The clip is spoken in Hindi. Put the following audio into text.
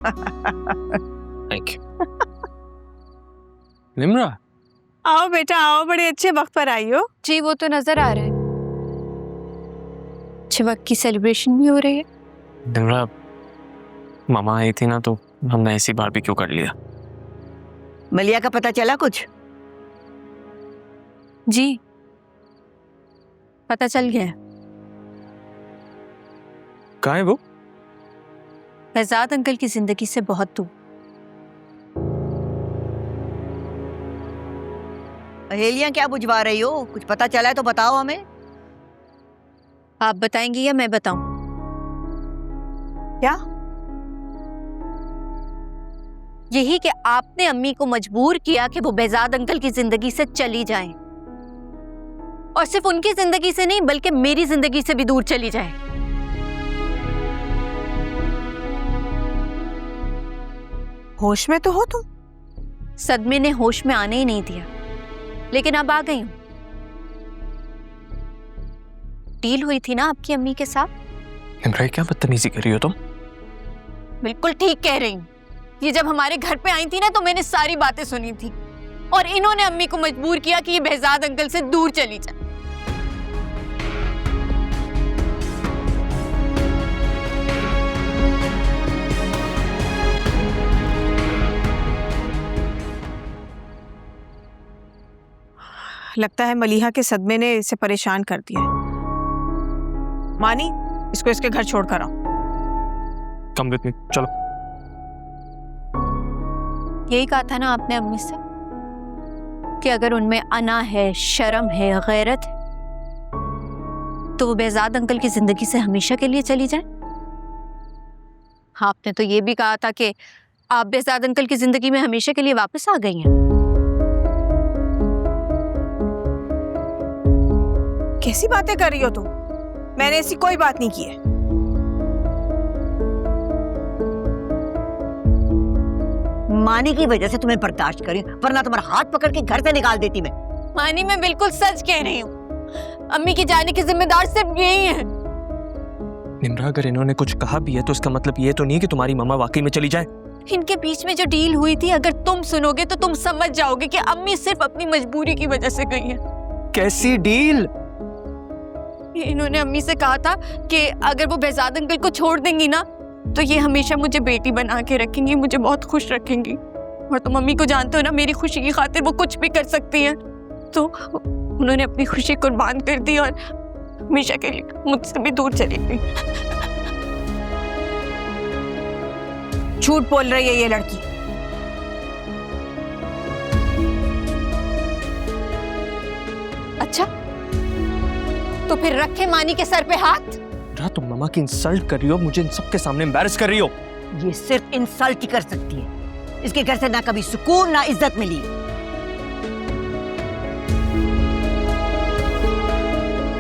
Thank you. निम्रा, आओ बेटा आओ, बड़े अच्छे वक्त पर आई हो। जी वो तो नजर आ रहा है, अच्छे वक्त की सेलिब्रेशन भी हो रही है। निम्रा, मामा आई थी ना तो हमने ऐसी बारबेक्यू कर लिया। मलिया का पता चला कुछ? जी पता चल गया। कहाँ है वो? फैजाद अंकल की जिंदगी से बहुत दूर। पहेलियां क्या बुझवा रही हो? कुछ पता चला है तो बताओ हमें। आप बताएंगी या मैं बताऊं? क्या? यही कि आपने अम्मी को मजबूर किया कि वो बेजाद अंकल की जिंदगी से चली जाएं, और सिर्फ उनकी जिंदगी से नहीं बल्कि मेरी जिंदगी से भी दूर चली जाए। होश में तो हो तुम? सदमे ने होश में आने ही नहीं दिया, लेकिन अब आ गई हूं। डील हुई थी ना आपकी अम्मी के साथ। निम्रा, क्या बदतमीजी कर रही हो तुम? बिल्कुल ठीक कह रही हूँ। ये जब हमारे घर पे आई थी ना तो मैंने सारी बातें सुनी थी, और इन्होंने अम्मी को मजबूर किया कि ये बेजाद अंकल से दूर चली जाए। लगता है मलिहा के सदमे ने इसे परेशान कर दिया है। मानी, इसको इसके घर छोड़ कर आओ। कम विद मी, चलो। यही कहा था ना आपने अम्मी से कि अगर उनमें अना है, शर्म है, गैरत है, तो वो बेजाद अंकल की जिंदगी से हमेशा के लिए चली जाए। आपने तो ये भी कहा था कि आप बेजाद अंकल की जिंदगी में हमेशा के लिए वापस आ गई हैं। कैसी बातें कर रही हो तुम? मैंने ऐसी कोई बात नहीं की है। मानी की वजह से तुम्हें बर्दाश्त करी, वरना तुम्हारा हाथ पकड़ के घर से निकाल देती मैं। मानी, मैं बिल्कुल सच कह रही हूँ। अम्मी की जाने की जिम्मेदार सिर्फ यही है। निम्रा, अगर इन्होंने कुछ कहा भी है तो इसका मतलब ये तो नहीं है कि तुम्हारी मामा वाकई में चली जाए। इनके बीच में जो डील हुई थी, अगर तुम सुनोगे तो तुम समझ जाओगे कि अम्मी सिर्फ अपनी मजबूरी की वजह से गई है। कैसी डील? इन्होंने अम्मी से कहा था कि अगर वो बेजाद अंकल को छोड़ देंगी ना तो ये हमेशा मुझे बेटी बना के रखेंगी, मुझे बहुत खुश रखेंगी। और तुम अम्मी को जानते हो ना, मेरी खुशी की खातिर वो कुछ भी कर सकती है। तो उन्होंने अपनी खुशी कुर्बान कर दी और हमेशा के लिए मुझसे भी दूर चली गई। झूठ बोल रही है ये लड़की। अच्छा, तो फिर रखे मानी के सर पे हाथ। तुम मामा की इंसल्ट कर रही हो, मुझे इन सबके सामने एम्बैरस कर रही हो। ये सिर्फ इंसल्ट ही कर सकती है। इसके घर से ना कभी सुकून ना इज्जत मिली।